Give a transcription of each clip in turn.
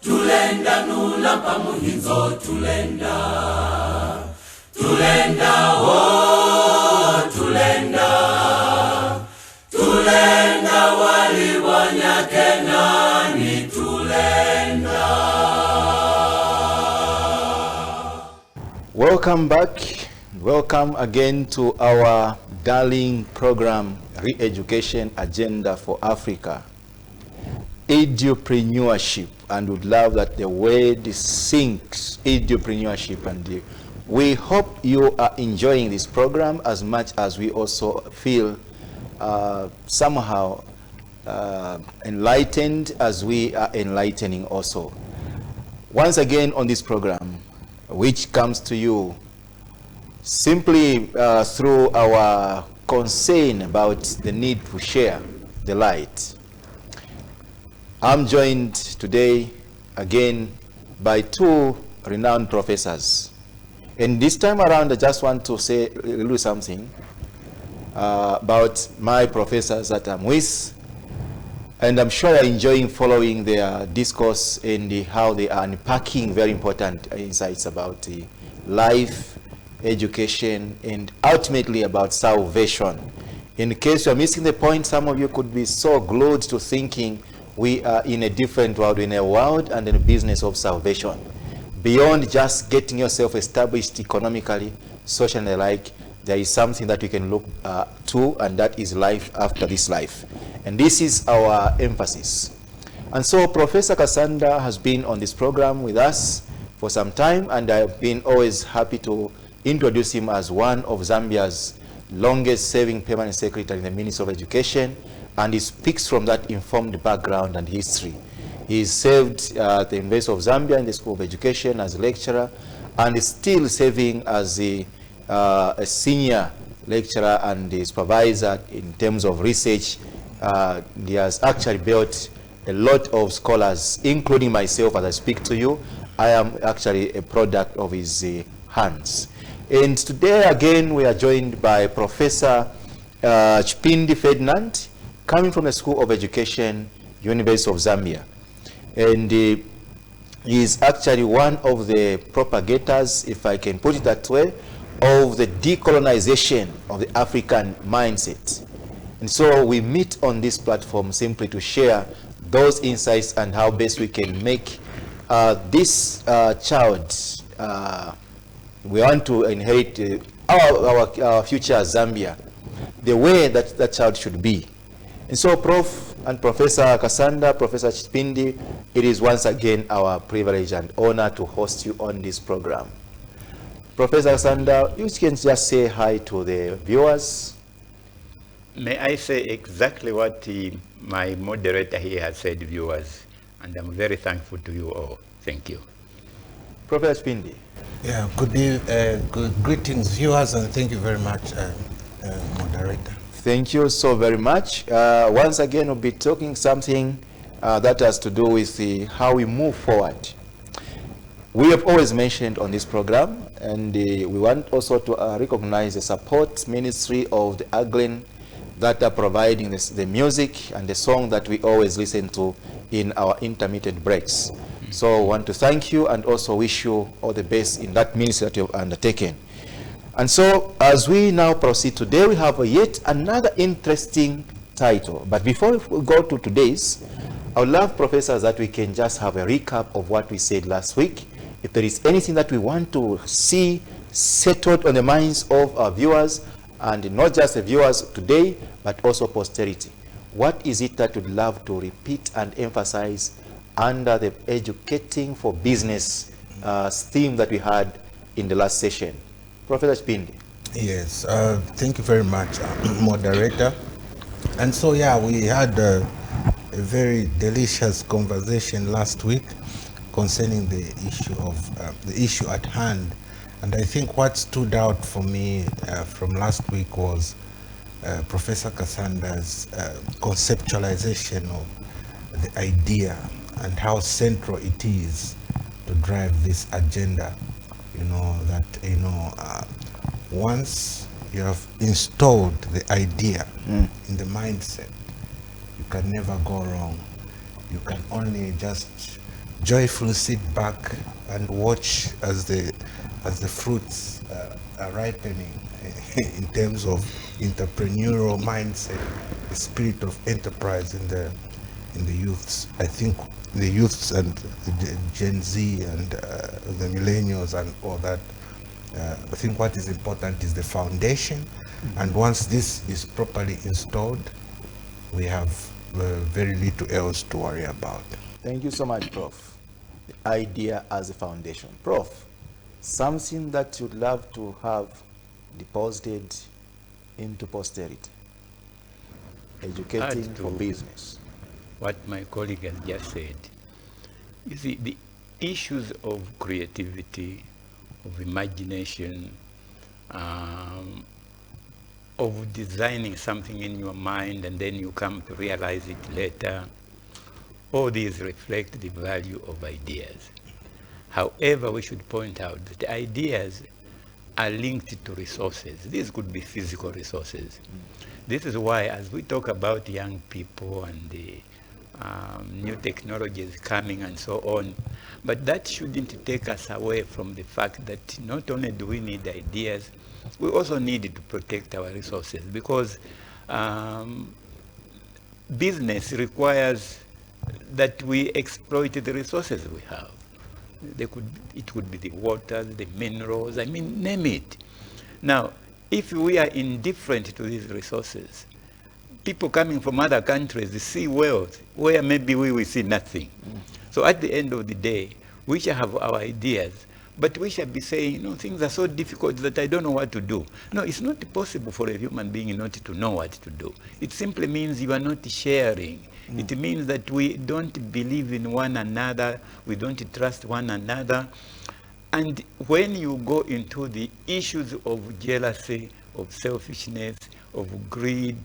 tulenda nula pamuhinzo tulenda walibwanya kenani tulenda. Welcome back. Welcome again to our darling program, Re-Education Agenda for Africa, Edupreneurship, and would love that the word sinks, Edupreneurship, and we hope you are enjoying this program as much as we also feel somehow enlightened as we are enlightening also. Once again on this program, which comes to you simply through our concern about the need to share the light. I'm joined today again by two renowned professors. And this time around, I just want to say a little something about my professors that I'm with. And I'm sure you're enjoying following their discourse and how they are unpacking very important insights about life, education, and ultimately about salvation. In case you're missing the point, some of you could be so glued to thinking we are in a different world, in a world and in a business of salvation. Beyond just getting yourself established economically, socially, and the like, there is something that we can look to, and that is life after this life. And this is our emphasis. And so Professor Kachamba has been on this program with us for some time, and I've been always happy to introduce him as one of Zambia's longest serving permanent secretary in the Ministry of Education, and he speaks from that informed background and history. He served at the University of Zambia in the School of Education as a lecturer, and is still serving as a senior lecturer and a supervisor in terms of research. He has actually built a lot of scholars, including myself as I speak to you. I am actually a product of his hands. And today again we are joined by Professor Chipindi Ferdinand, coming from the School of Education, University of Zambia. And he is actually one of the propagators, if I can put it that way, of the decolonization of the African mindset. And so we meet on this platform simply to share those insights and how best we can make this child, we want to inherit our future Zambia, the way that that child should be. And so Prof. and Professor Kachamba, Professor Chipindi, it is once again our privilege and honor to host you on this program. Professor Kachamba, you can just say hi to the viewers. May I say exactly what my moderator here has said, viewers, and I'm very thankful to you all. Thank you. Professor Chipindi. Yeah, good greetings, viewers, and thank you very much, moderator. Thank you so very much. Once again, we'll be talking something that has to do with how we move forward. We have always mentioned on this program, and we want also to recognize the support ministry of the Aglen that are providing the music and the song that we always listen to in our intermittent breaks. So I want to thank you and also wish you all the best in that ministry that you have undertaken. And so as we now proceed today, we have yet another interesting title. But before we go to today's, I would love, professors, that we can just have a recap of what we said last week. If there is anything that we want to see settled on the minds of our viewers, and not just the viewers today, but also posterity. What is it that we'd love to repeat and emphasize under the educating for business theme that we had in the last session? Professor Chipindi. Yes, thank you very much, moderator. And so, yeah, we had a very delicious conversation last week concerning the issue at hand. And I think what stood out for me from last week was Professor Kachamba's conceptualization of the idea and how central it is to drive this agenda. Once you have installed the idea in the mindset, you can never go wrong. You can only just joyfully sit back and watch as the fruits are ripening in terms of entrepreneurial mindset, the spirit of enterprise in the youths. I think the youths and the Gen Z and the millennials and all that, I think what is important is the foundation, and once this is properly installed, we have very little else to worry about. Thank you so much, Prof. The idea as a foundation. Prof, something that you'd love to have deposited into posterity, educating for business. What my colleague has just said. You see, the issues of creativity, of imagination, of designing something in your mind and then you come to realize it later, all these reflect the value of ideas. However, we should point out that ideas are linked to resources. These could be physical resources. This is why, as we talk about young people and the new technologies coming and so on, but that shouldn't take us away from the fact that not only do we need ideas, we also need to protect our resources, because business requires that we exploit the resources we have. It could be the waters, the minerals, I mean, name it. Now, if we are indifferent to these resources, people coming from other countries see wealth where maybe we will see nothing. So at the end of the day, we shall have our ideas, but we shall be saying, no, things are so difficult that I don't know what to do. No, it's not possible for a human being not to know what to do. It simply means you are not sharing. It means that we don't believe in one another, we don't trust one another. And when you go into the issues of jealousy, of selfishness, of greed,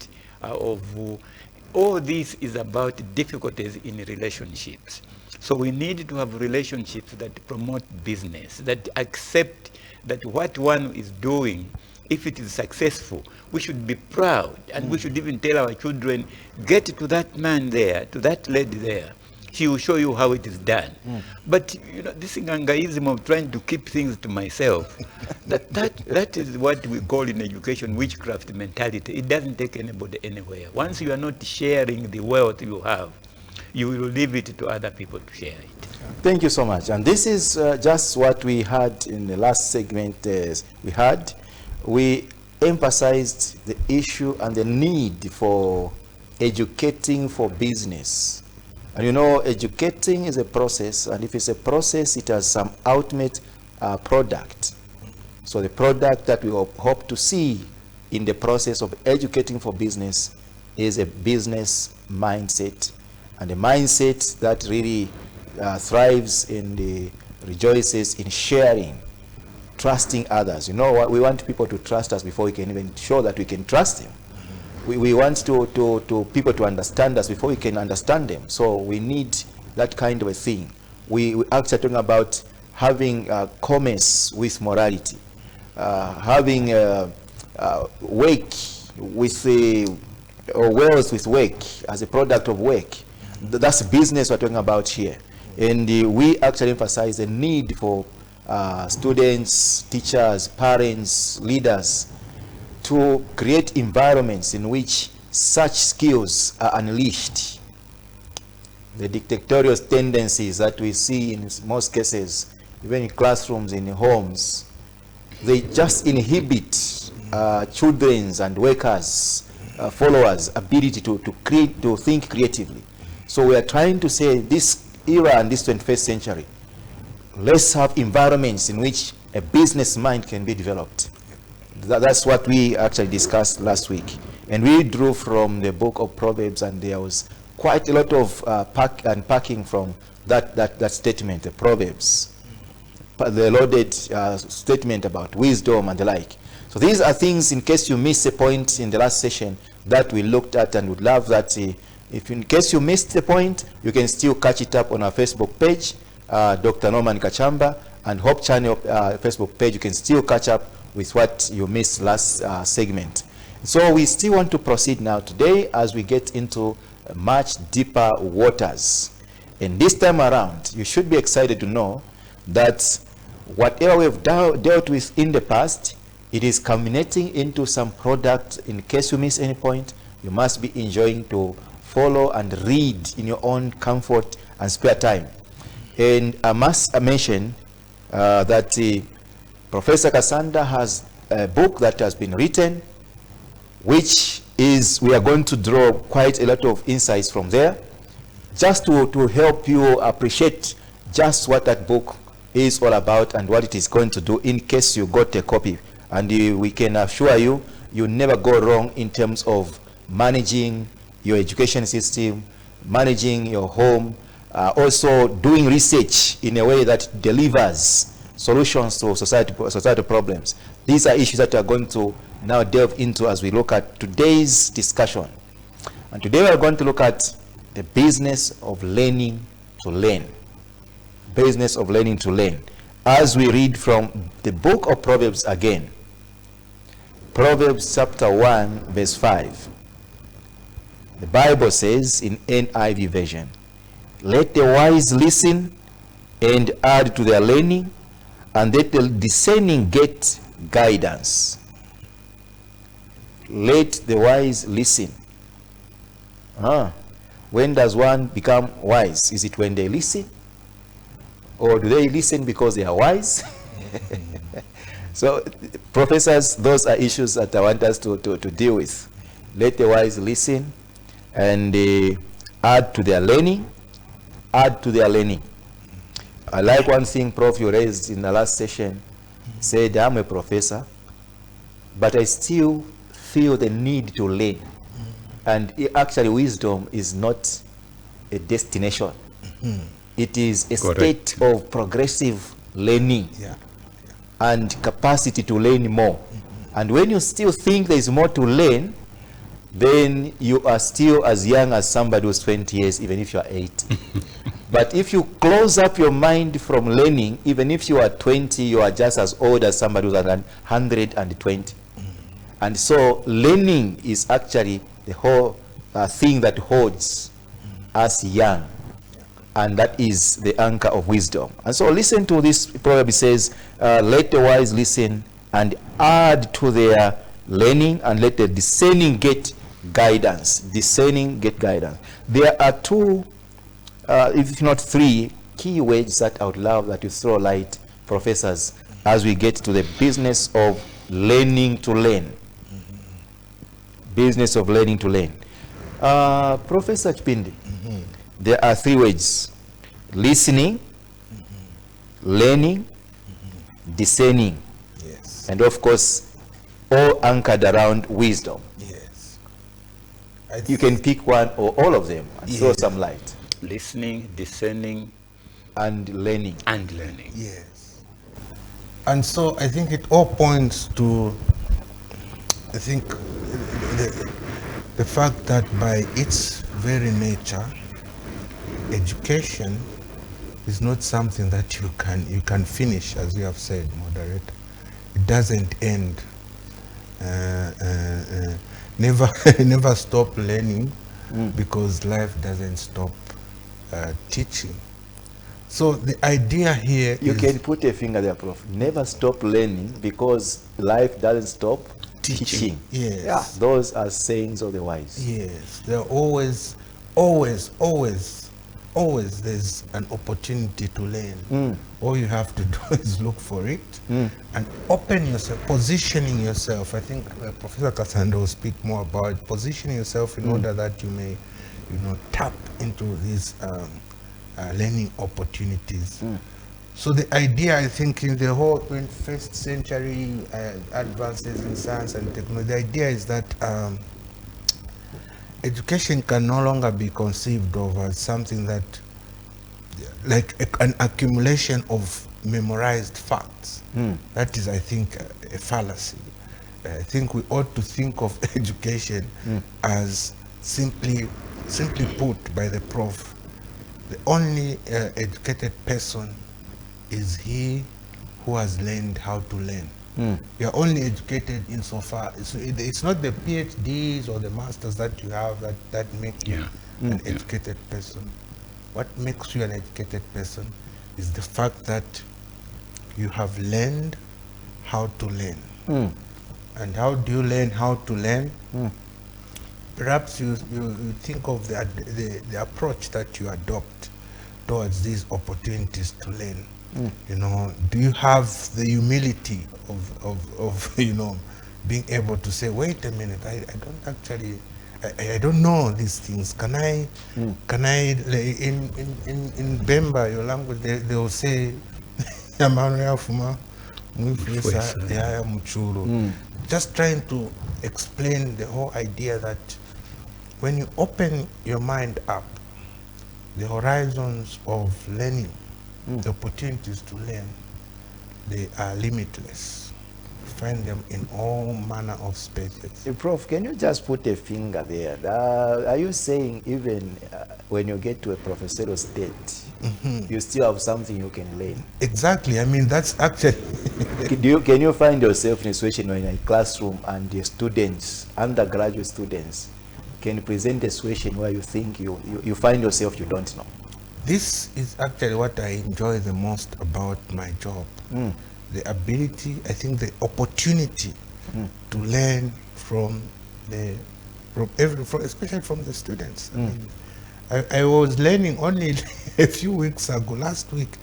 all this is about difficulties in relationships. So we need to have relationships that promote business, that accept that what one is doing, if it is successful, we should be proud, and we should even tell our children, get to that man there, to that lady there. She will show you how it is done. But you know, this Ngangaism of trying to keep things to myself, that is what we call in education witchcraft mentality. It doesn't take anybody anywhere. Once you are not sharing the wealth you have, you will leave it to other people to share it. Thank you so much. And this is just what we had in the last segment. We emphasized the issue and the need for educating for business. And you know, educating is a process, and if it's a process, it has some ultimate product. So the product that we hope to see in the process of educating for business is a business mindset, and a mindset that really thrives in the rejoices in sharing, trusting others. You know what, we want people to trust us before we can even show that we can trust them. We want people to understand us before we can understand them. So we need that kind of a thing. We actually talking about having commerce with morality, having work with or wealth with work as a product of work. That's business we're talking about here. And we actually emphasize the need for students, teachers, parents, leaders to create environments in which such skills are unleashed. The dictatorial tendencies that we see in most cases, even in classrooms, in homes, they just inhibit children's and workers, followers' ability to think creatively. So we are trying to say this era and this 21st century, let's have environments in which a business mind can be developed. That's what we actually discussed last week. And we drew from the book of Proverbs, and there was quite a lot of unpacking from that statement, the Proverbs, the loaded statement about wisdom and the like. So these are things, in case you missed a point in the last session, that we looked at, and would love that if in case you missed the point, you can still catch it up on our Facebook page, Dr. Norman Kachamba, and Hope Channel Facebook page. You can still catch up with what you missed last segment. So we still want to proceed now today as we get into much deeper waters. And this time around, you should be excited to know that whatever we've dealt with in the past, it is culminating into some product. In case you miss any point, you must be enjoying to follow and read in your own comfort and spare time. And I must mention that Professor Kachamba has a book that has been written, which is, we are going to draw quite a lot of insights from there, just to help you appreciate just what that book is all about and what it is going to do in case you got a copy. And we can assure you, you never go wrong in terms of managing your education system, managing your home, also doing research in a way that delivers solutions to societal problems. These are issues that we are going to now delve into as we look at today's discussion. And today we are going to look at the business of learning to learn. Business of learning to learn. As we read from the book of Proverbs again. Proverbs chapter 1 verse 5. The Bible says in NIV version, "Let the wise listen and add to their learning, and let the discerning get guidance." Let the wise listen. When does one become wise? Is it when they listen? Or do they listen because they are wise? So, professors, those are issues that I want us to deal with. Let the wise listen and add to their learning. Add to their learning. I like one thing, Prof, you raised in the last session. Said, I'm a professor, but I still feel the need to learn. And actually, wisdom is not a destination. It is a state of progressive learning and capacity to learn more. And when you still think there is more to learn, then you are still as young as somebody who's 20 years, even if you are 80. But if you close up your mind from learning, even if you are 20, you are just as old as somebody who's 120. And so learning is actually the whole thing that holds us young. And that is the anchor of wisdom. And so listen to this proverb. It says, let the wise listen and add to their learning, and let the discerning get guidance. Discerning get guidance. There are two, if not three, key words that I would love that you throw light, professors, as we get to the business of learning to learn. Business of learning to learn. Professor Chipindi, there are three words: listening, learning, discerning. Yes. And of course, all anchored around wisdom. Yes. You can pick one or all of them and throw some light. Listening, discerning, and learning. and learning. Yes. And so I think it all points to, I think, the fact that by its very nature, education is not something that you can finish, as you have said, moderator. It doesn't end. Never stop learning, because life doesn't stop teaching. So the idea here You is can put a finger there, Prof. Never stop learning, because life doesn't stop teaching. Yes. Yeah, those are sayings of the wise. Yes, there are always there's an opportunity to learn. All you have to do is look for it and open yourself, positioning yourself. I think Professor Kachamba will speak more about positioning yourself in order that you may, tap into these learning opportunities. So the idea, I think, in the whole 21st century advances in science and technology, the idea is that education can no longer be conceived of as something that, like an accumulation of memorized facts. That is, I think, a fallacy. I think we ought to think of education as simply put by the prof, the only educated person is he who has learned how to learn. You're only educated insofar. It's not the PhDs or the masters that you have that make you an educated person. What makes you an educated person is the fact that you have learned how to learn. And how do you learn how to learn? Perhaps you think of the approach that you adopt towards these opportunities to learn. You know, do you have the humility of you know, being able to say, wait a minute, I don't actually, I don't know these things. Can I in Bemba, your language, they will say just trying to explain the whole idea that when you open your mind up, the horizons of learning, the opportunities to learn, they are limitless. You find them in all manner of spaces. Prof, can you just put a finger there? Are you saying even when you get to a professorial state, you still have something you can learn? Exactly. I mean, that's actually... Can you find yourself in a situation where in a classroom and the students, undergraduate students, can present a situation where you think you find yourself you don't know? This is actually what I enjoy the most about my job. The ability, I think the opportunity to learn from especially from the students. I mean, I was learning only a few weeks ago, last week,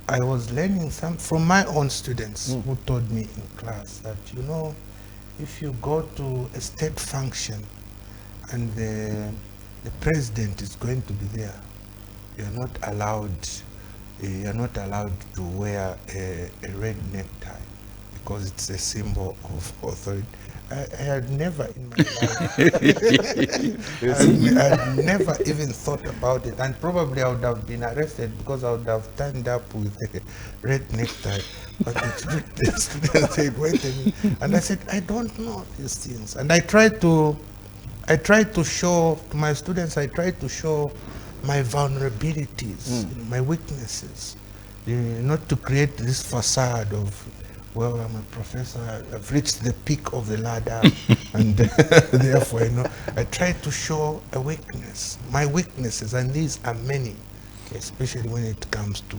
I was learning some from my own students who told me in class that, you know, if you go to a state function and the president is going to be there, you're not allowed to wear a red necktie because it's a symbol of authority. I had never in my life, I had never even thought about it, and probably I would have been arrested because I would have turned up with a red necktie. But the student said, wait a minute. And I said, I don't know these things. And I tried to show to my students, I tried to show my vulnerabilities, my weaknesses, not to create this facade of, well, I'm a professor, I've reached the peak of the ladder, and therefore, you know, I try to show a weakness, my weaknesses, and these are many, especially when it comes to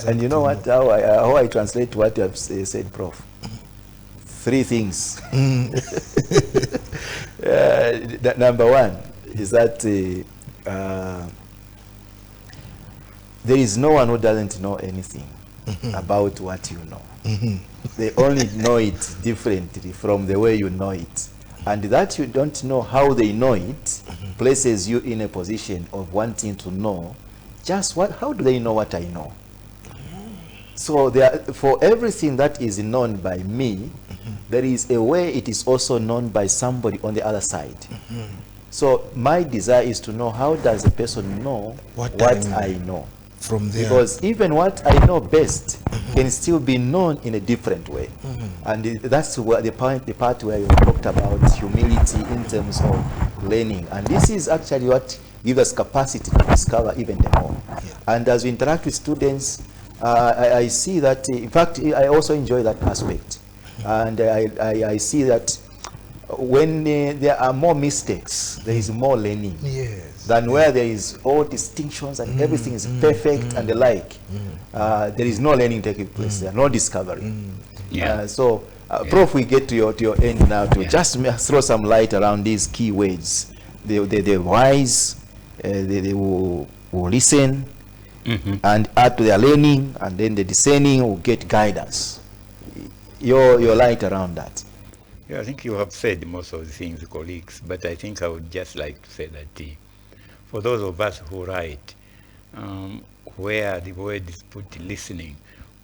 and you know what, how I translate what you have said, Prof? 3 things. Number 1 is that there is no one who doesn't know anything about what you know. They only know it differently from the way you know it. And that you don't know how they know it places you in a position of wanting to know just how do they know what I know? So for everything that is known by me, there is a way it is also known by somebody on the other side. So my desire is to know, how does a person know what I know? From there. Because even what I know best can still be known in a different way. And that's where the part where you talked about humility in terms of learning. And this is actually what gives us capacity to discover even the more. And as we interact with students, I see that, in fact, I also enjoy that aspect. And I see that when there are more mistakes, there is more learning. Than where there is all distinctions and everything is perfect and the like. There is no learning taking place there, no discovery. Prof, we get to your end now to just throw some light around these key words. The wise, they will listen and add to their learning, and then the discerning will get guidance. Your light around that. Yeah, I think you have said most of the things, colleagues, but I think I would just like to say that for those of us who write, where the word is put listening,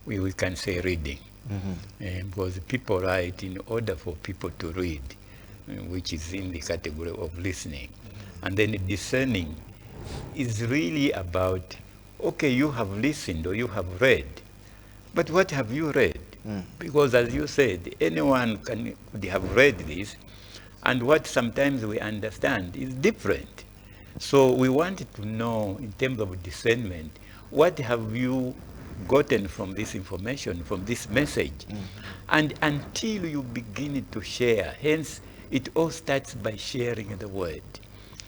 we can say reading. Because people write in order for people to read, which is in the category of listening. And then discerning is really about, okay, you have listened or you have read, but what have you read? Because as you said, anyone could have read this, and what sometimes we understand is different. So we wanted to know, in terms of discernment, what have you gotten from this information, from this message. And until you begin to share, hence it all starts by sharing the word.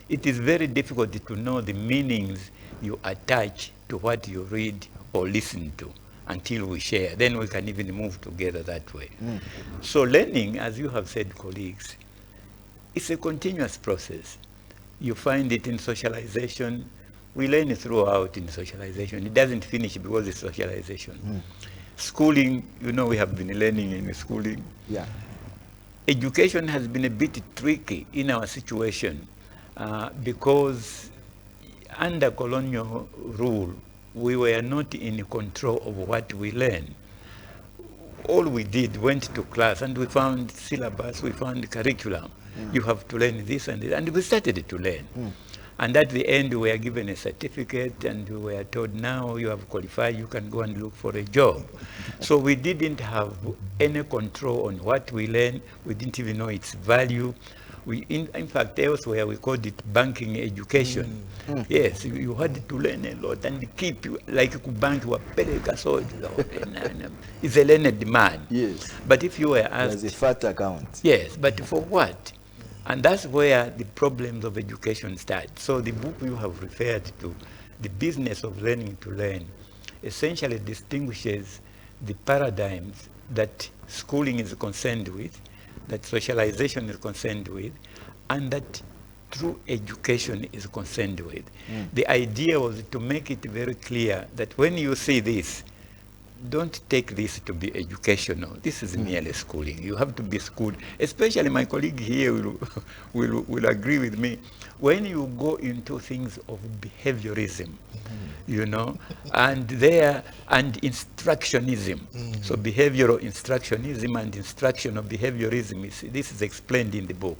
It is very difficult to know the meanings you attach to what you read or listen to until we share. Then we can even move together that way. So learning, as you have said, colleagues, it's a continuous process. You find it in socialization. We learn throughout in socialization. It doesn't finish because it's socialization. Schooling, you know, we have been learning in schooling. Yeah. Education has been a bit tricky in our situation because under colonial rule, we were not in control of what we learned. All we did, went to class and we found syllabus, we found curriculum. You have to learn this and this, and we started to learn. And at the end, we were given a certificate and we were told, now you have qualified, you can go and look for a job. So we didn't have any control on what we learned. We didn't even know its value. In fact, elsewhere we called it banking education. Yes, you had to learn a lot and keep, like bank wapeleka so is a learned man. Yes. But if you were asked, There's a fat account. yes, but for what? And that's where the problems of education start. So the book you have referred to, The Business of Learning to Learn, essentially distinguishes the paradigms that schooling is concerned with, that socialization is concerned with, and that true education is concerned with. The idea was to make it very clear that when you see this, don't take this to be educational. This is merely schooling. You have to be schooled. Especially my colleague here will agree with me. When you go into things of behaviorism, you know, and instructionism. So behavioral instructionism and instructional behaviorism, this is explained in the book.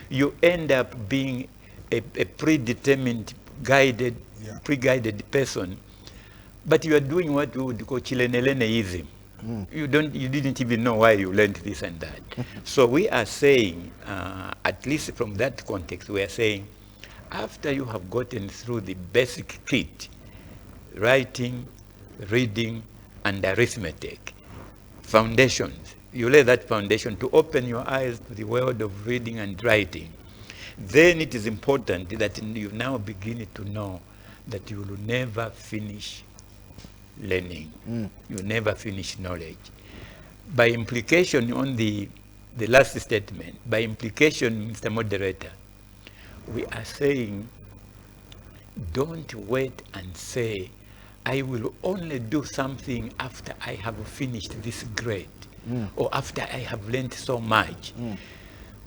You end up being a predetermined, guided, pre-guided person, but you are doing what we would call chileneleneism. You didn't even know why you learned this and that. So we are saying, at least from that context, we are saying, after you have gotten through the basic kit, writing, reading, and arithmetic, foundations, you lay that foundation to open your eyes to the world of reading and writing. Then it is important that you now begin to know that you will never finish learning. You never finish knowledge. By implication on the last statement, by implication, Mr. Moderator, we are saying, don't wait and say, I will only do something after I have finished this grade, or after I have learned so much.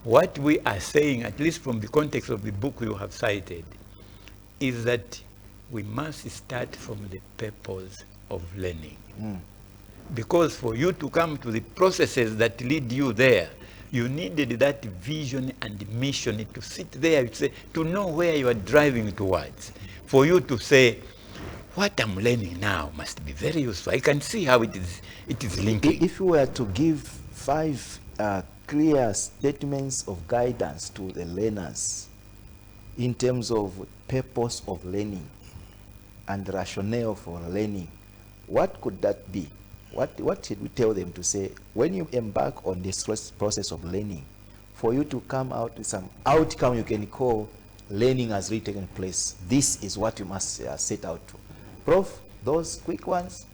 What we are saying, at least from the context of the book you have cited, is that we must start from the purpose of learning. Because for you to come to the processes that lead you there, you needed that vision and mission to sit there, to know where you are driving towards. For you to say, what I'm learning now must be very useful. I can see how it is linking. If you were to give 5 clear statements of guidance to the learners in terms of purpose of learning and rationale for learning, what could that be? What should we tell them to say when you embark on this process of learning, for you to come out with some outcome you can call learning has really taken place? This is what you must set out to. Prof, those quick ones,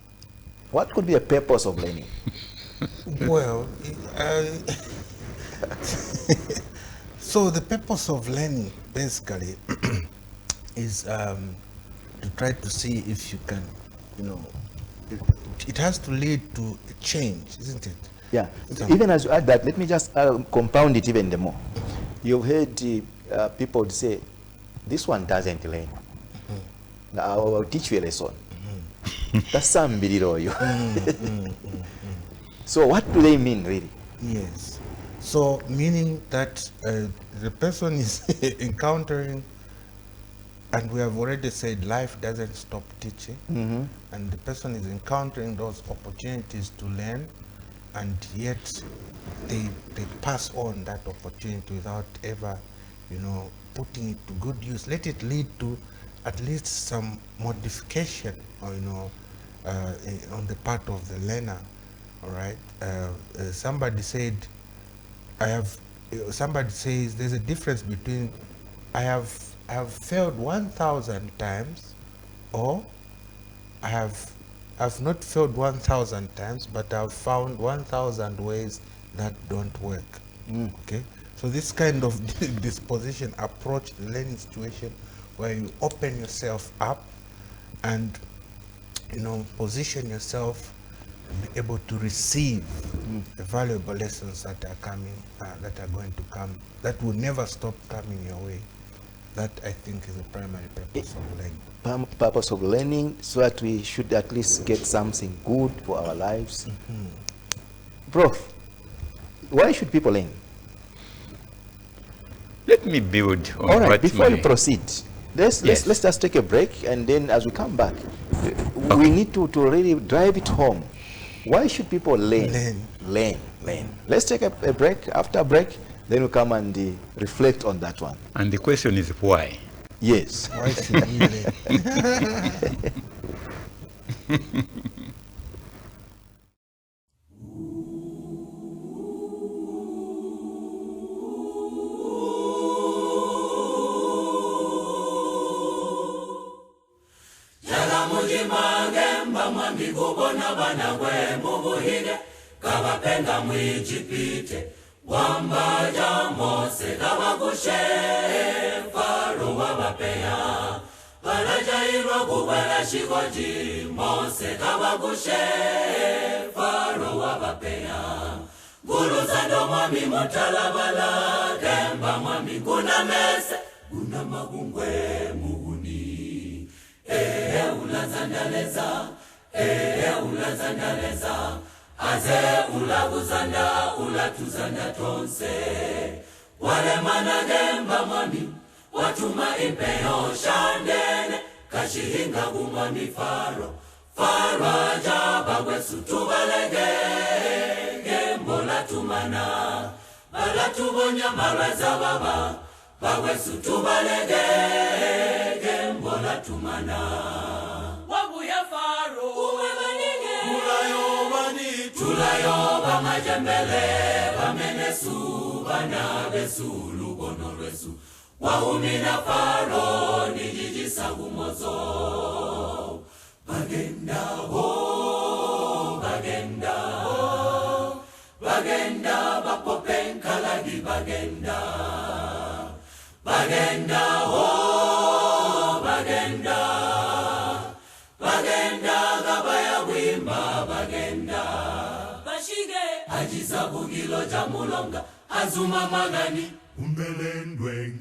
what could be the purpose of learning? Well, so the purpose of learning basically is to try to see if you can, it has to lead to a change, isn't it? Yeah. Even as you add that, let me just compound it even the more. You've heard people say, this one doesn't learn. Now I'll teach you a lesson. That's some you. So what do they mean really? Yes. So meaning that the person is encountering, and we have already said life doesn't stop teaching, and the person is encountering those opportunities to learn, and yet they pass on that opportunity without ever, putting it to good use. Let it lead to at least some modification, or on the part of the learner. All right. Somebody said, somebody says there's a difference between I have failed 1,000 times, or I've not failed 1,000 times, but I've found 1,000 ways that don't work. Okay. So this kind of disposition approach the learning situation, where you open yourself up and, you know, position yourself and be able to receive the valuable lessons that are coming, that are going to come, that will never stop coming your way. That, I think, is the primary purpose of learning. Purpose of learning, so that we should at least get something good for our lives. Prof, why should people learn? Let me build on all right, what before you proceed, let's just take a break, and then as we come back, we need to really drive it home. Why should people learn? Learn. Let's take a break. After a break, then we come and reflect on that one. And the question is why? Yes. Why should we learn? Magemba mwambi kubona bana gwe mubuhige kabapenda mwijipite wambaja Mose kabagushe Faro wabapeya balajairwa kubala shikoji Mose kabagushe Faro wabapeya guluza mwami mutalabala gemba mwami kuna mese kuna magungwe ulazandaleza aze ulaguzanda ulatuzanda tonse wale managemba mwami watuma impeyo shandene kashihinga gumwami Faro ajaba gwesu tubalege gembo latumana balatubonya malweza baba bagwesu tubalege gembo latumana wabuya Faro uwebanige tulayoba majembele bamenesu bana besu lugono lwesu wahumina Faro nijijisa gumozo bagenda bapopenkalagi bagenda gabaya wimba bagenda bashige ajiza bugilo jamulonga azuma magani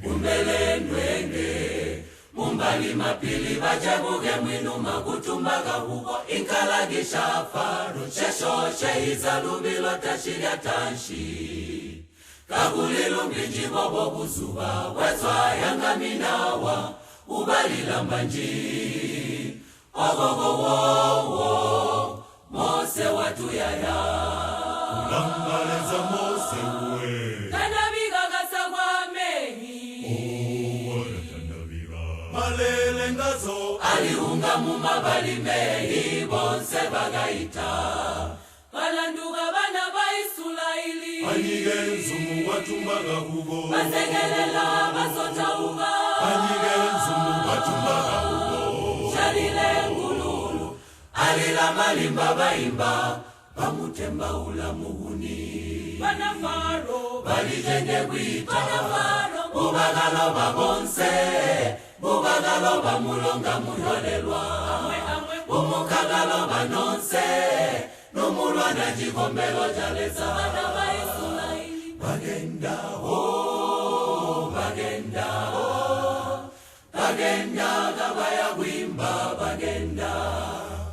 umbelendwenge mumbali mapili bajebuge mwinu magutumbaga huko inkalagisha Faro shesho sheiza lubilo tashiria tanshi kagulilu mbinji bobo buzuba wezwa yangaminawa ubalila mbanji ogogo Mose watu yaya ulambaleza Mose uwe tandabiga gasagwa mehi tandabiga malele ngazo aliunga mumabali mehi bonse bagaita balanduga bana baisulaili anyigenzu muwatumbaga hugo basegelela basotauga anyigenzu muwatumbaga hugo shalile ngululu alila malimba baimba bamutemba ula muhuni bana Faro balijenge gwita bana Faro bubagalo babonse bubagalo bamulonga muholelwa umukagalo banonse numulwana jikombelo jaleza bana baisulaili bagenda gabaya gwimba bagenda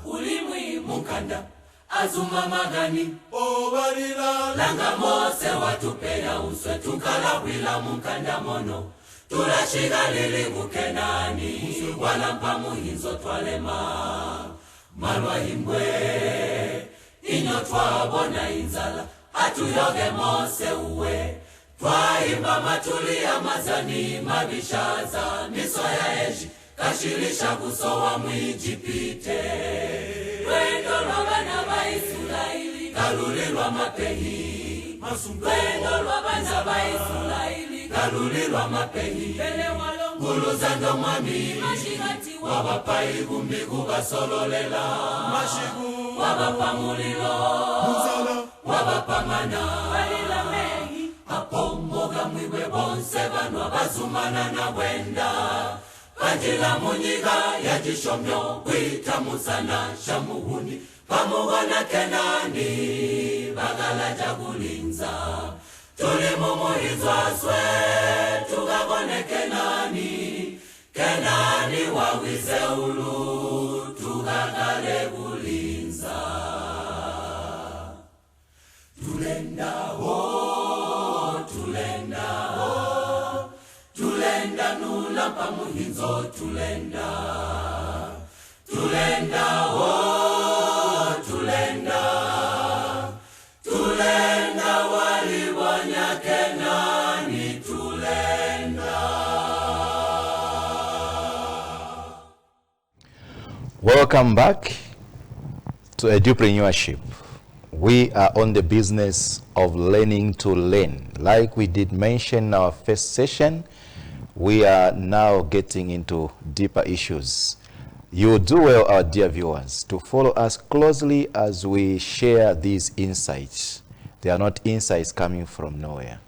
ulimwi mukanda azuma magani obalila langa Mose watupeya uswe tukalabwila mukanda mono tulashiga lili mukenani walampa muhinzo twalema malwa himbwe inyo twabona inzala atuyoge Mose uwe twaimba matuli ya mazani mabishaza miso ya eji kashilisha kusowa mwijipite lwendo lw'abaana ba Isirayiri galulirwa mapenyi. Lwendo lw'abaana ba Isirayiri galulirwa mapenyi. Nguluzanga mwami wabapa igumbi kubasololela. Wabapa mulilo wabapa mana. Apongoga mwiwe bonse banwa bazumana na wenda. Kajila munyiga ya jishomyo kwita musana shamuhuni. Pamugona Kenani bagala jagulinza. Tuli mumuhizwa swe tugagone Kenani. Kenani wawize ulu tugagale gulinza. Tulenda tulenda nula pamuhinzo tulenda. Tulenda tulenda walibwanya Kenani tulenda. Welcome back to Edupreneurship. We are on the business of learning to learn. Like we did mention in our first session, we are now getting into deeper issues. You do well, our dear viewers, to follow us closely as we share these insights. They are not insights coming from nowhere.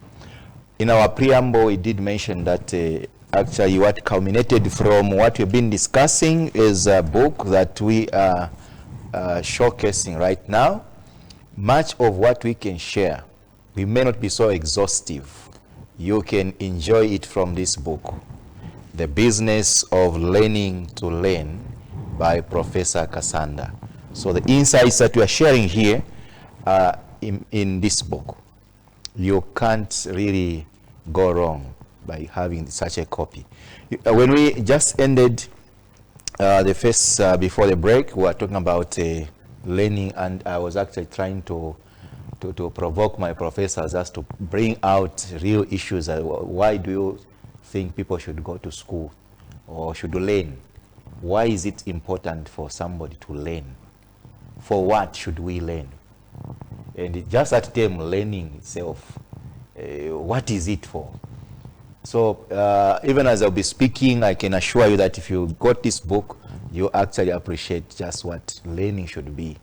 In our preamble, we did mention that actually what culminated from what we've been discussing is a book that we are showcasing right now. Much of what we can share, we may not be so exhaustive. You can enjoy it from this book, The Business of Learning to Learn by Professor Kachamba. So the insights that we are sharing here are in this book. You can't really go wrong by having such a copy. When we just ended the first, before the break, we were talking about learning, and I was actually trying to provoke my professors as to bring out real issues. Why do you think people should go to school or should learn? Why is it important for somebody to learn? For what should we learn? And just that term, learning itself, what is it for? So even as I'll be speaking, I can assure you that if you got this book, you actually appreciate just what learning should be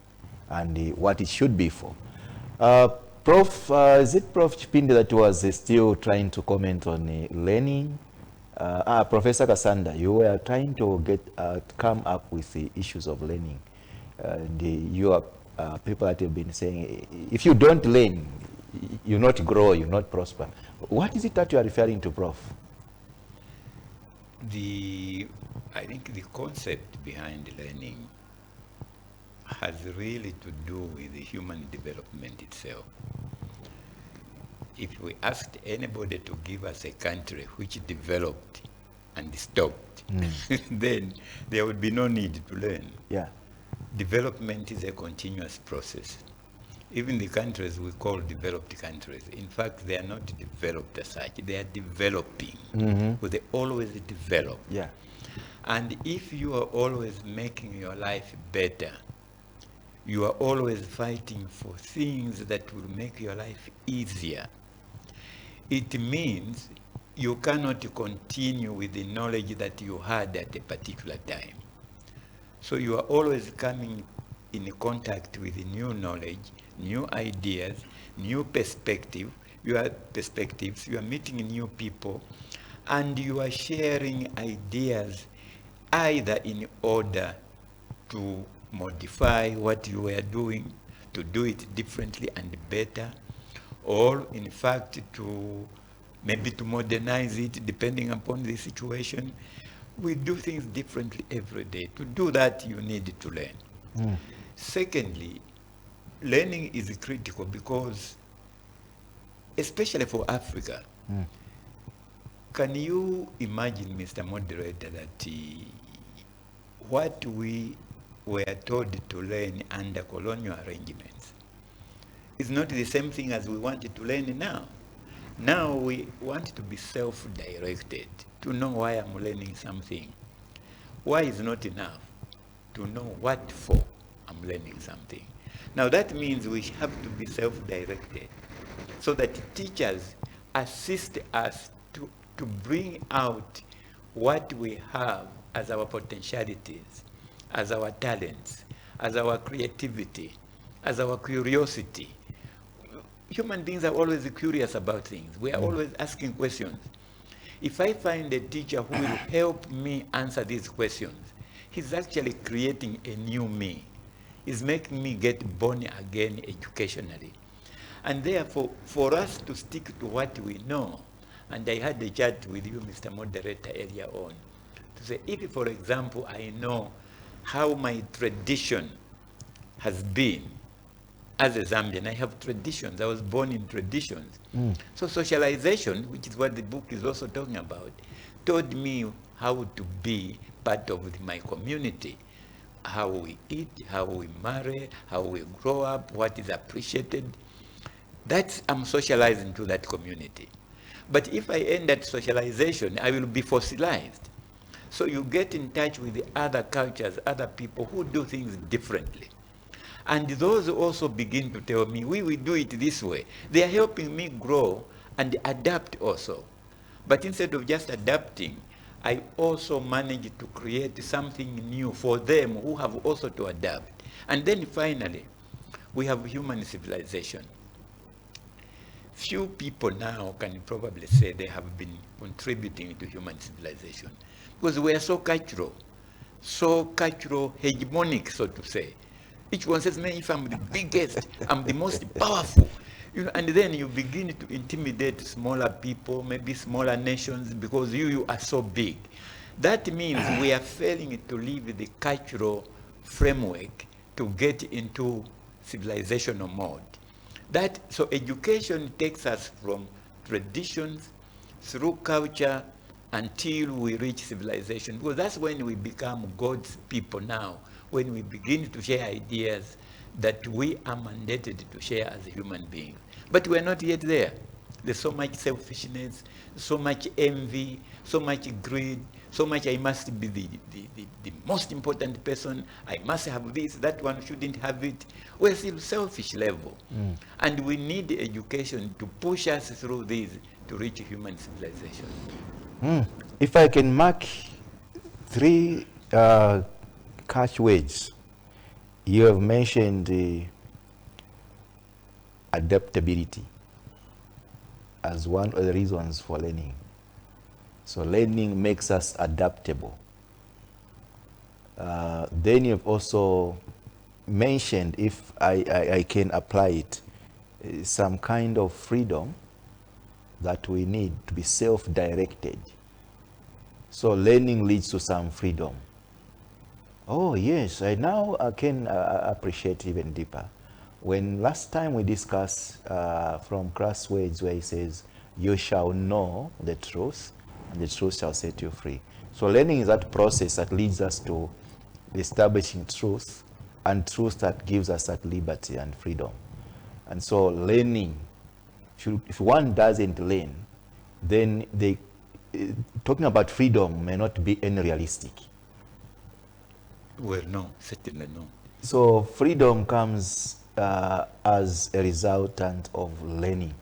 and what it should be for. Prof, is it Prof Chipindi that was still trying to comment on learning? Professor Kachamba, you were trying to come up with the issues of learning. You are people that have been saying, if you don't learn, you not grow, you not prosper. What is it that you are referring to, Prof? I think the concept behind learning has really to do with the human development itself. If we asked anybody to give us a country which developed and stopped, then there would be no need to learn. Yeah. Development is a continuous process. Even the countries we call developed countries, in fact, they are not developed as such. They are developing, but they always develop. Yeah. And if you are always making your life better, you are always fighting for things that will make your life easier, it means you cannot continue with the knowledge that you had at a particular time. So you are always coming in contact with new knowledge, new ideas, new perspectives, you are meeting new people, and you are sharing ideas either in order to modify what you were doing, to do it differently and better, or in fact to maybe to modernize it depending upon the situation. We do things differently every day. To do that, you need to learn. Secondly, learning is critical because, especially for Africa, can you imagine, Mr. Moderator, that what we were told to learn under colonial arrangements is not the same thing as we wanted to learn now. Now we want to be self-directed, to know why I'm learning something. Why is not enough. To know what for I'm learning something. Now that means we have to be self-directed so that teachers assist us to bring out what we have as our potentialities, as our talents, as our creativity, as our curiosity. Human beings are always curious about things. We are always asking questions. If I find a teacher who will help me answer these questions, he's actually creating a new me. He's making me get born again educationally. And therefore, for us to stick to what we know, and I had a chat with you, Mr. Moderator, earlier on, to say, if, for example, I know how my tradition has been as a Zambian, I have traditions. I was born in traditions. So socialization, which is what the book is also talking about, taught me how to be part of my community, how we eat, how we marry, how we grow up, what is appreciated. I'm socializing to that community. But if I end at socialization, I will be fossilized. So you get in touch with the other cultures, other people who do things differently. And those also begin to tell me, we will do it this way. They are helping me grow and adapt also. But instead of just adapting, I also managed to create something new for them who have also to adapt. And then finally, we have human civilization. Few people now can probably say they have been contributing to human civilization because we are so cultural hegemonic, so to say. Each one says, man, if I'm the biggest, I'm the most powerful. And then you begin to intimidate smaller people, maybe smaller nations, because you are so big. That means we are failing to leave the cultural framework to get into civilizational mode. So education takes us from traditions through culture until we reach civilization, because that's when we become God's people now, when we begin to share ideas that we are mandated to share as human beings. But we're not yet there. There's so much selfishness, so much envy, so much greed, so much I must be the most important person, I must have this, that one shouldn't have it. We're still selfish level. And we need education to push us through this to reach human civilization. If I can mark 3 catchwords, you have mentioned adaptability as one of the reasons for learning. So learning makes us adaptable. Then you've also mentioned, if I can apply it, some kind of freedom that we need to be self-directed. So learning leads to some freedom. Oh yes, I can appreciate even deeper. When last time we discussed from Crosswords, where he says, you shall know the truth, and the truth shall set you free. So learning is that process that leads us to establishing truth, and truth that gives us that liberty and freedom. And so learning, if one doesn't learn, then talking about freedom may not be unrealistic. Well, no, certainly no. So freedom comes as a resultant of learning.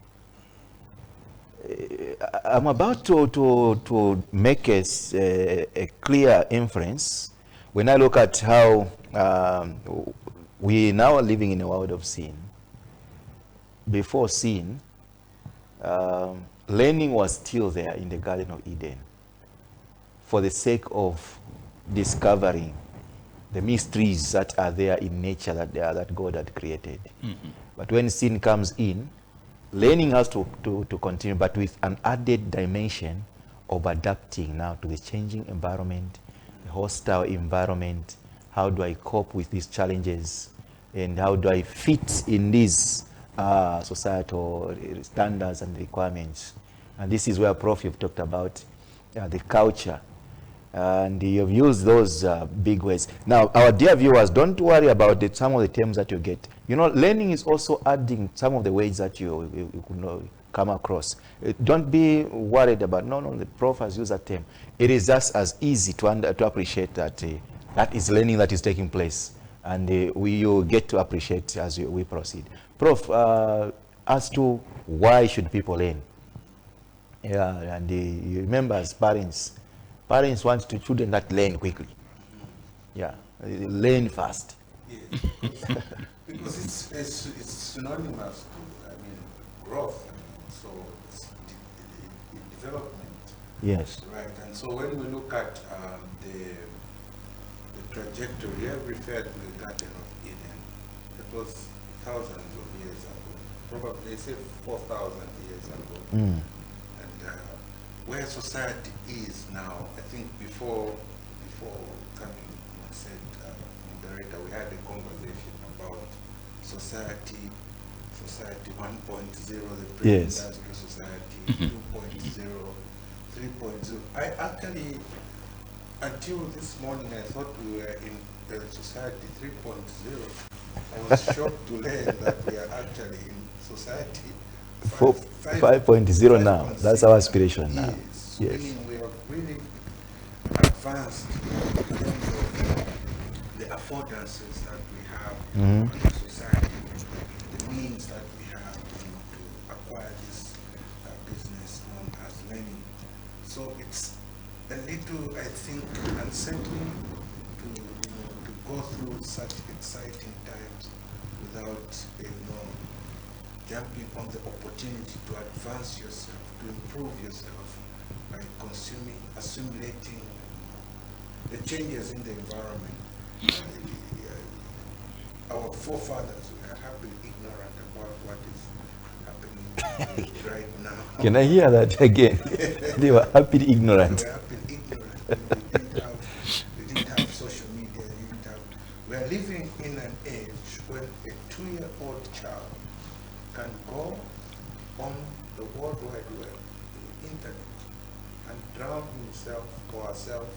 I'm about to make a clear inference when I look at how we now are living in a world of sin. Before sin, learning was still there in the Garden of Eden for the sake of discovering the mysteries that are there in nature that God had created. But when sin comes in, learning has to continue, but with an added dimension of adapting now to the changing environment, the hostile environment. How do I cope with these challenges? And how do I fit in these societal standards and requirements? And this is where, Prof, you've talked about the culture. And you've used those big words. Now, our dear viewers, don't worry about some of the terms that you get. You know, learning is also adding some of the words that you could come across. Don't be worried about, no, the Prof has used that term. It is just as easy to appreciate that that is learning that is taking place. and you'll get to appreciate as we proceed. Prof, as to why should people learn? Yeah, and you remember as parents want to children that learn quickly. Yeah, learn fast. Yes, because it's synonymous to, I mean, growth. I mean, so it's development. Yes. Right, and so when we look at the trajectory, we have referred to the Garden of Eden. It was thousands of years ago, probably say 4,000 years ago. And where society is now, I think before coming, I said, moderator, we had a conversation about society 1.0, the pre-industrial society, 2.0, 3.0. I actually, until this morning, I thought we were in the society 3.0. I was shocked to learn that we are actually in society 5.0 now. That's our aspiration now. Yes. Meaning we have really advanced in terms of the affordances that we have in society, the means that we have to acquire this business known as learning. So it's a little, I think, unsettling to go through such exciting times without jumping on the opportunity to advance yourself, to improve yourself by assimilating the changes in the environment. Our forefathers were happily ignorant about what is happening right now. Can I hear that again? They were happily ignorant. They were happily ignorant. We didn't have social media. We are living in an age when a 2-year-old child can go on the World Wide Web, the internet, and drown himself or herself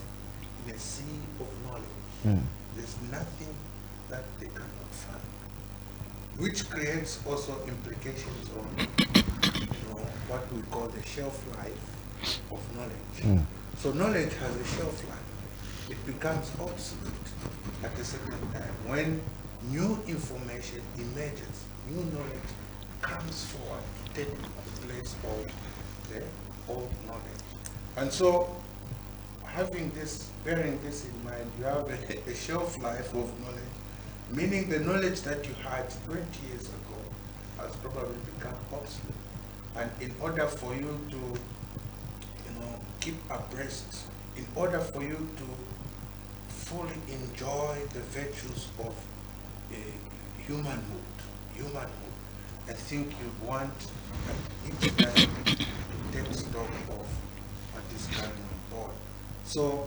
in a sea of knowledge. There's nothing that they cannot find, which creates also implications on what we call the shelf life of knowledge. So knowledge has a shelf life. It becomes obsolete at a certain time when new information emerges, new knowledge comes forward to take the place of the old knowledge. And so, having this, bearing this in mind, you have a shelf life of knowledge, meaning the knowledge that you had 20 years ago has probably become obsolete. And in order for you to, keep abreast, in order for you to fully enjoy the virtues of humanhood, I think you want at each time to take stock of what is coming on board. So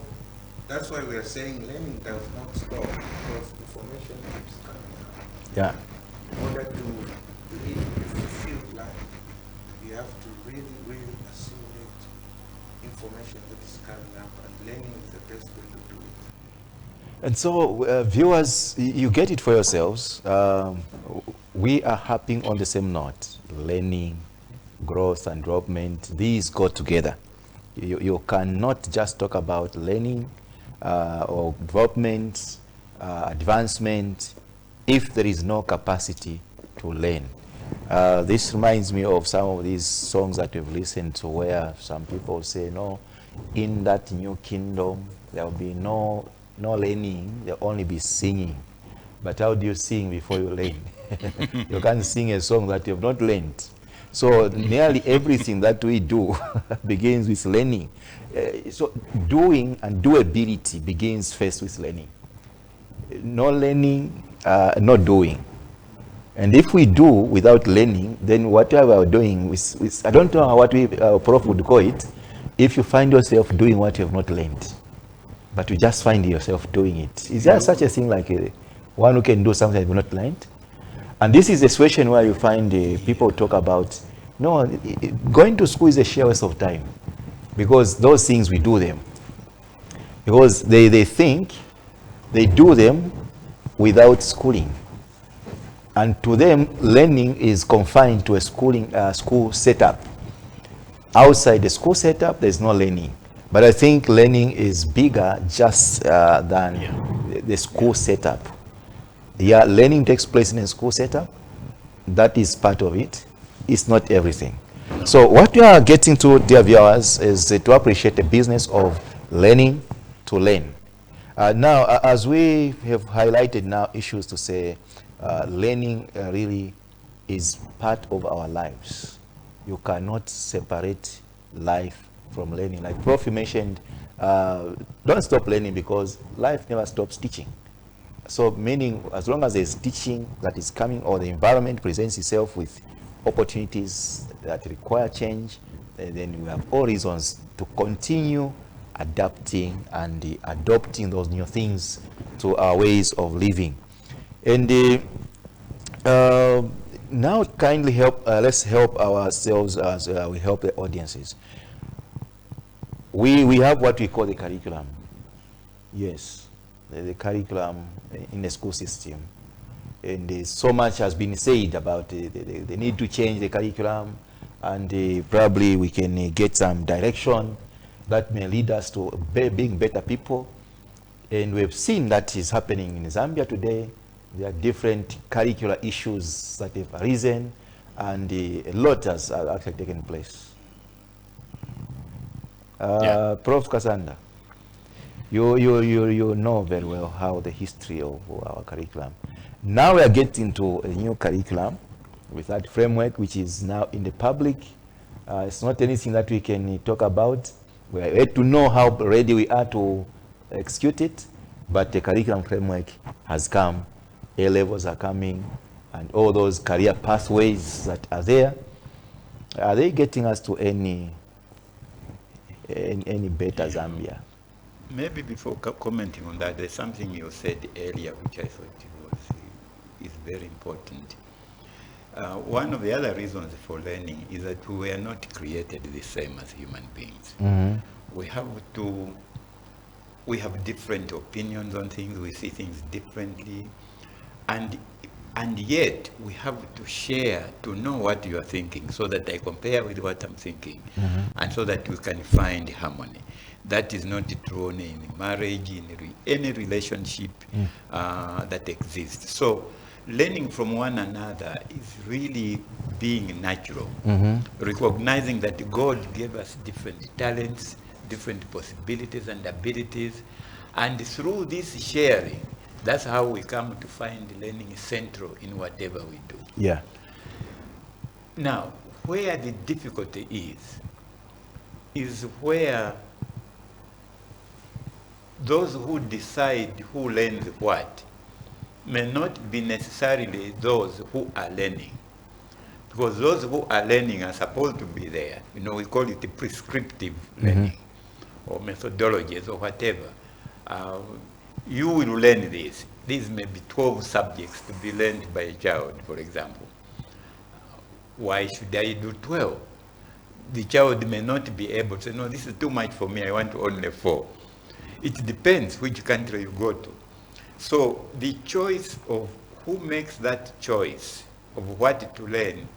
that's why we are saying learning does not stop, because information keeps coming out. Yeah. In order to live a fulfilled life, you have to really, really assimilate information that is coming up, and learning is the best way to do it. And so, viewers, you get it for yourselves. We are harping on the same note: learning, growth, and development. These go together. You cannot just talk about learning or development, advancement, if there is no capacity to learn. This reminds me of some of these songs that we've listened to, where some people say, no, in that new kingdom, there will be no learning, there will only be singing. But how do you sing before you learn? You can't sing a song that you have not learned. So nearly everything that we do begins with learning. So doing and doability begins first with learning. No learning, no doing. And if we do without learning, then whatever we're doing, I don't know what Prof would call it, if you find yourself doing what you have not learned, but you just find yourself doing it. Is there such a thing like one who can do something you have not learned? And this is a situation where you find people talk about, no, going to school is a sheer waste of time, because those things we do them. Because they think they do them without schooling. And to them, learning is confined to a school setup. Outside the school setup, there's no learning. But I think learning is bigger just than the school setup. Yeah, learning takes place in a school setup. That is part of it. It's not everything. So what we are getting to, dear viewers, is to appreciate the business of learning to learn. Now, as we have highlighted now issues to say, learning really is part of our lives. You cannot separate life from learning. Like Prof, you mentioned, don't stop learning because life never stops teaching. So meaning, as long as there's teaching that is coming or the environment presents itself with opportunities that require change, then we have all reasons to continue adapting and adopting those new things to our ways of living. And now kindly help, let's help ourselves as we help the audiences. We have what we call the curriculum. Yes, the curriculum in the school system. And so much has been said about the need to change the curriculum, and probably we can get some direction that may lead us to being better people. And we've seen that is happening in Zambia today. There are different curricular issues that have arisen, and a lot has actually taken place. Prof. Kasanda, you know very well how the history of our curriculum. Now we are getting to a new curriculum with that framework, which is now in the public. It's not anything that we can talk about. We are yet to know how ready we are to execute it, but the curriculum framework has come. A levels are coming, and all those career pathways that are there. Are they getting us to any better Zambia? Maybe before commenting on that, there's something you said earlier which I thought is very important. One of the other reasons for learning is that we are not created the same as human beings. Mm-hmm. We have different opinions on things, we see things differently, and yet we have to share to know what you are thinking so that I compare with what I'm thinking, Mm-hmm. and so that we can find harmony. That is not true in marriage, in any relationship that exists. So learning from one another is really being natural, recognizing that God gave us different talents, different possibilities and abilities, and through this sharing, that's how we come to find learning central in whatever we do. Yeah. Now, where the difficulty is where those who decide who learns what may not be necessarily those who are learning. Because those who are learning are supposed to be there. You know, we call it the prescriptive learning or methodologies or whatever. You will learn this. These may be 12 subjects to be learned by a child, for example. Why should I do 12? The child may not be able to say, no, this is too much for me, I want only 4. It depends which country you go to. So the choice of who makes that choice of what to learn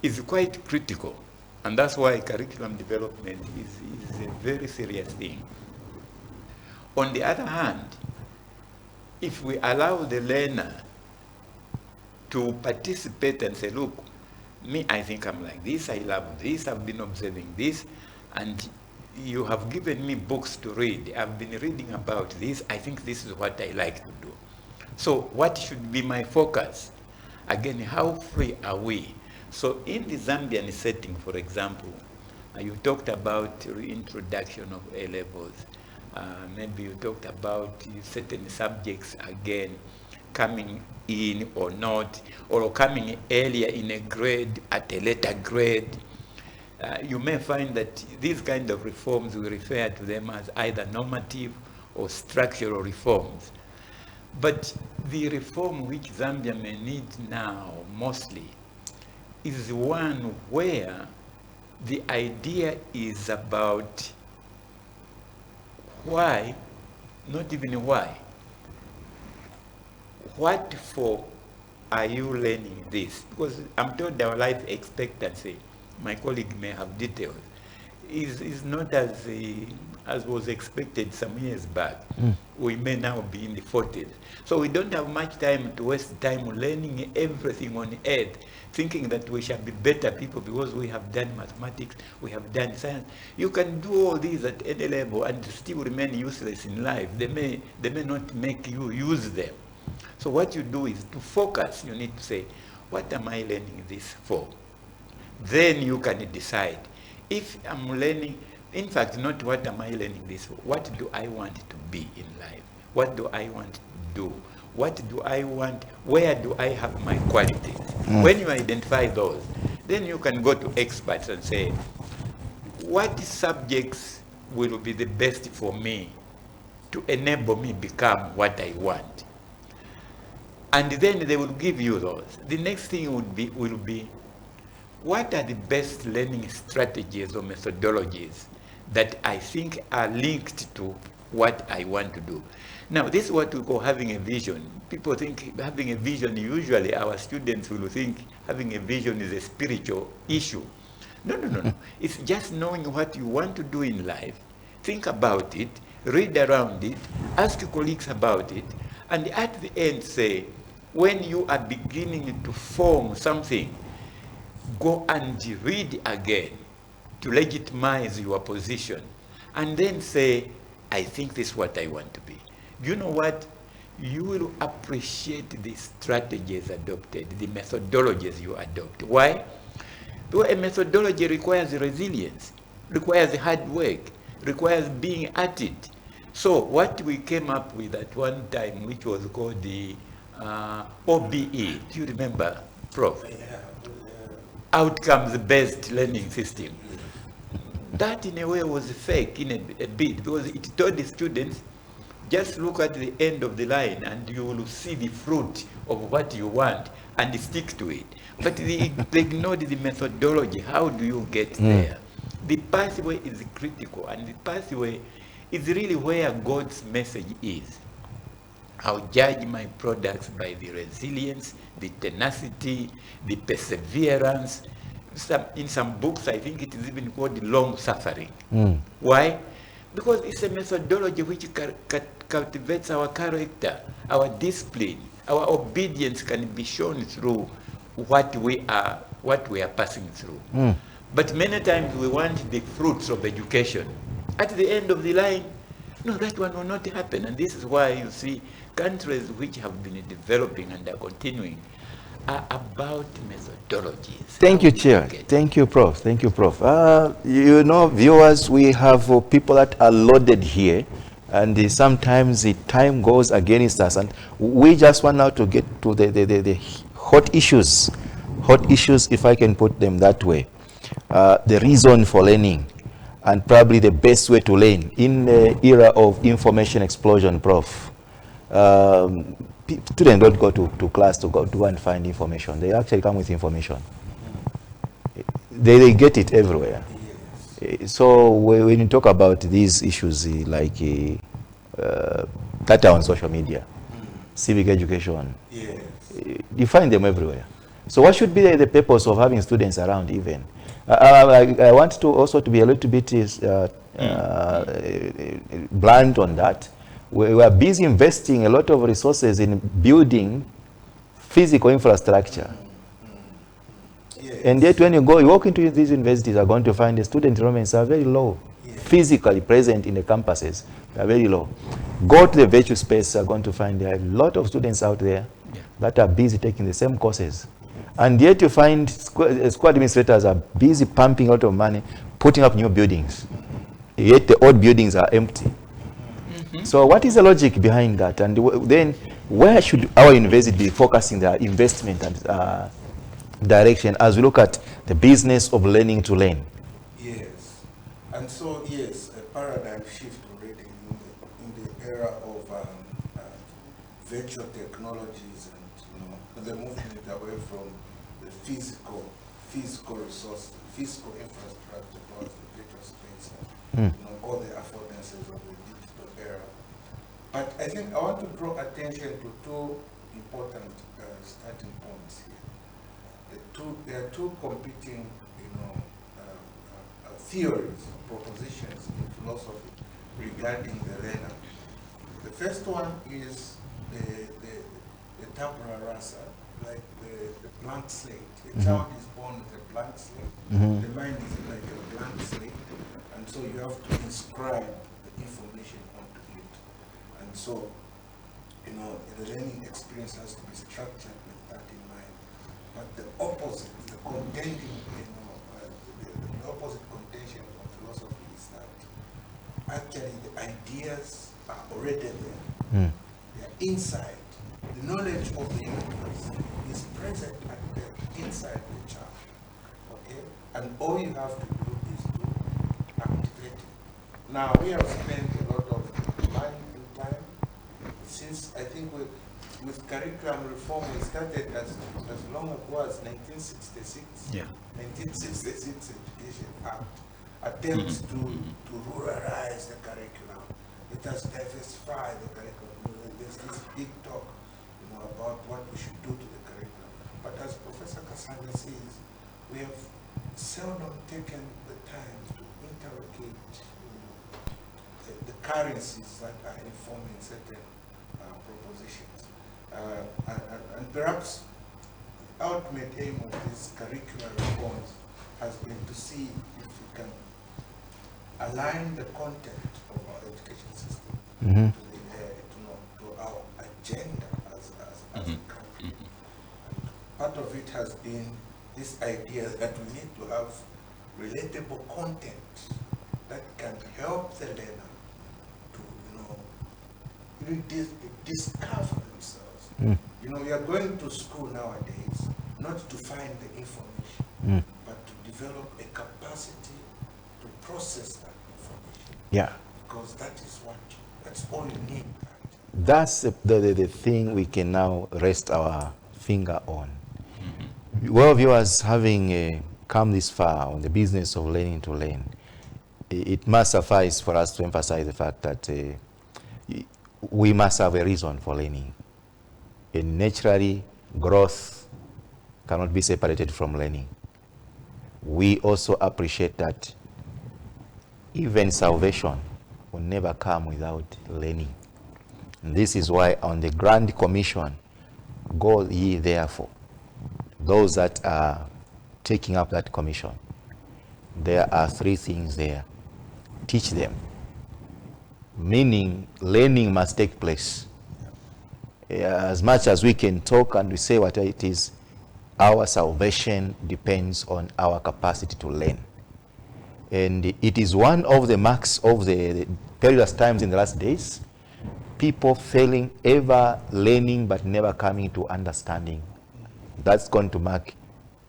is quite critical. And that's why curriculum development is a very serious thing. On the other hand, if we allow the learner to participate and say, look, me, I think I'm like this, I love this, I've been observing this, and you have given me books to read, I've been reading about this, I think this is what I like to do. So what should be my focus? Again, how free are we? So in the Zambian setting, for example, you talked about reintroduction of A-levels. Maybe you talked about certain subjects again coming in or not, or coming earlier in a grade at a later grade. You may find that these kind of reforms, we refer to them as either normative or structural reforms. But the reform which Zambia may need now mostly is one where the idea is about why, not even why. What for are you learning this? Because I'm told our life expectancy, my colleague may have details, is not as as was expected some years back. We may now be in the 40s. So we don't have much time to waste time learning everything on earth, thinking that we shall be better people because we have done mathematics, we have done science. You can do all these at any level and still remain useless in life. They may not make you use them. So what you do is to focus. You need to say, what am I learning this for? Then you can decide. If I'm learning, in fact, not what am I learning this for, what do I want to be in life? What do I want to do? What do I want? Where do I have my qualities? When you identify those, then you can go to experts and say, what subjects will be the best for me to enable me become what I want? And then they will give you those. The next thing will be what are the best learning strategies or methodologies that I think are linked to what I want to do? Now, this is what we call having a vision. People think having a vision, usually our students will think having a vision is a spiritual issue. No, no, no, no. It's just knowing what you want to do in life, think about it, read around it, ask your colleagues about it, and at the end say, when you are beginning to form something, go and read again to legitimize your position, and then say, I think this is what I want to be. You know what? You will appreciate the strategies adopted, the methodologies you adopt. Why? Because a methodology requires resilience, requires hard work, requires being at it. So what we came up with at one time, which was called the OBE, do you remember, Prof? Outcomes-based learning system. That in a way was fake in a bit, because it told the students, just look at the end of the line and you will see the fruit of what you want and stick to it. But they ignored the methodology. How do you get there? The pathway is critical, and the pathway is really where God's message is. I'll judge my products by the resilience, the tenacity, the perseverance. In some books, I think it is even called long suffering. Why? Because it's a methodology which cultivates our character, our discipline, our obedience can be shown through what we are passing through. But many times we want the fruits of education. At the end of the line, no, that one will not happen. And this is why you see countries which have been developing and are continuing are about methodologies. Thank you, Chair. Thank you, Prof. Thank you, Prof. You know, viewers, we have people that are loaded here, and sometimes the time goes against us, and we just want now to get to the hot issues, if I can put them that way. The reason for learning, and probably the best way to learn in the era of information explosion, Prof. Students don't go to class to go and find information. They actually come with information. They get it everywhere. So when you talk about these issues like data on social media, civic education, you find them everywhere. So what should be the purpose of having students around even? I want to also to be a little bit blunt on that. We are busy investing a lot of resources in building physical infrastructure. And yet when you walk into these universities, are going to find the student enrollments are very low. Physically present in the campuses, they are very low. Go to the virtual space, are going to find there are a lot of students out there that are busy taking the same courses. And yet you find school administrators are busy pumping a lot of money, putting up new buildings. Yet the old buildings are empty. So what is the logic behind that? And then where should our university be focusing their investment and direction as we look at the business of learning to learn? Yes. And so, yes, a paradigm shift already in the era of virtual technologies and the movement away from the physical resources, physical infrastructure towards the virtual space and all the affordances of the digital era. But I think I want to draw attention to two important starting points here. There are two competing, theories, propositions in philosophy regarding the learner. The first one is the tabula rasa, like the blank slate. A child is born with a blank slate. The mind is like a blank slate, and so you have to inscribe the information onto it. And so, the learning experience has to be structured with that in mind. But the opposite, the contending, the opposite contention of philosophy is that actually the ideas are already there. They are inside. The knowledge of the universe is present inside the child. Okay? And all you have to do is to activate it. Now, we have spent a lot of money and time since, I think, with curriculum reform, we started as long ago as 1966. Yeah. 1966 Education Act attempts to ruralize the curriculum. It has diversified the curriculum. There's this big talk, about what we should do to the curriculum. But as Professor Kachamba says, we have seldom taken the time to interrogate the currencies that are informing certain propositions. And perhaps the ultimate aim of these curricular reforms has been to see if we can align the content of our education system to our agenda as a country. Part of it has been this idea that we need to have relatable content that can help the learner to, really discover themselves. We are going to school nowadays not to find the information, but to develop a capacity to process that information. Yeah. Because that's all you need. That's the thing we can now rest our finger on. Well, viewers, having come this far on the business of learning to learn, it must suffice for us to emphasize the fact that we must have a reason for learning. And naturally, growth cannot be separated from learning. We also appreciate that even salvation will never come without learning. And this is why on the Grand Commission, go ye therefore, those that are taking up that commission, there are 3 things there. Teach them. Meaning, learning must take place. As much as we can talk and we say what it is, our salvation depends on our capacity to learn. And it is one of the marks of the perilous times in the last days. People failing, ever learning but never coming to understanding. That's going to mark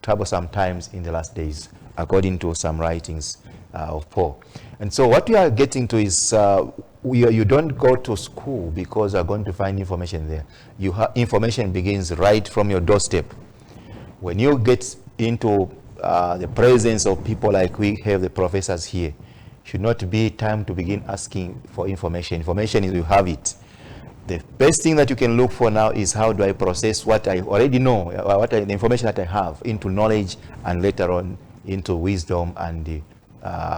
troublesome times in the last days, according to some writings of Paul. And so what we are getting to is you don't go to school because you are going to find information there. Information begins right from your doorstep. When you get into the presence of people like we have the professors here, should not be time to begin asking for information. Information is you have it. The best thing that you can look for now is how do I process what I already know, the information that I have into knowledge, and later on into wisdom and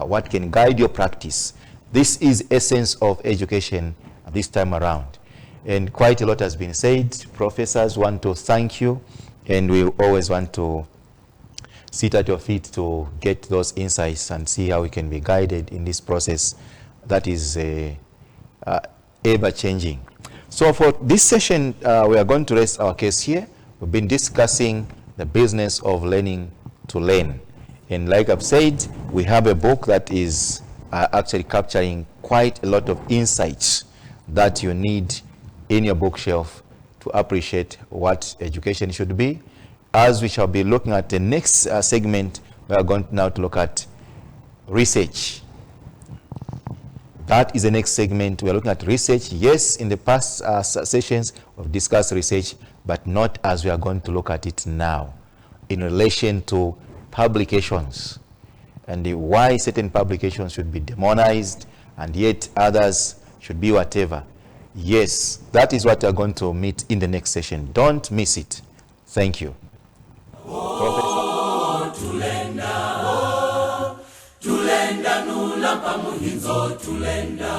what can guide your practice. This is essence of education this time around. And quite a lot has been said. Professors want to thank you, and we always want to sit at your feet to get those insights and see how we can be guided in this process that is ever changing. So for this session, we are going to rest our case here. We've been discussing the business of learning to learn. And like I've said, we have a book that is actually capturing quite a lot of insights that you need in your bookshelf to appreciate what education should be. As we shall be looking at the next segment, we are going now to look at research. That is the next segment. We are looking at research. Yes, in the past sessions, we've discussed research, but not as we are going to look at it now, in relation to publications and why certain publications should be demonized and yet others should be whatever. Yes, that is what we are going to meet in the next session. Don't miss it. Thank you. Tulenda nula pamuhinzo tulenda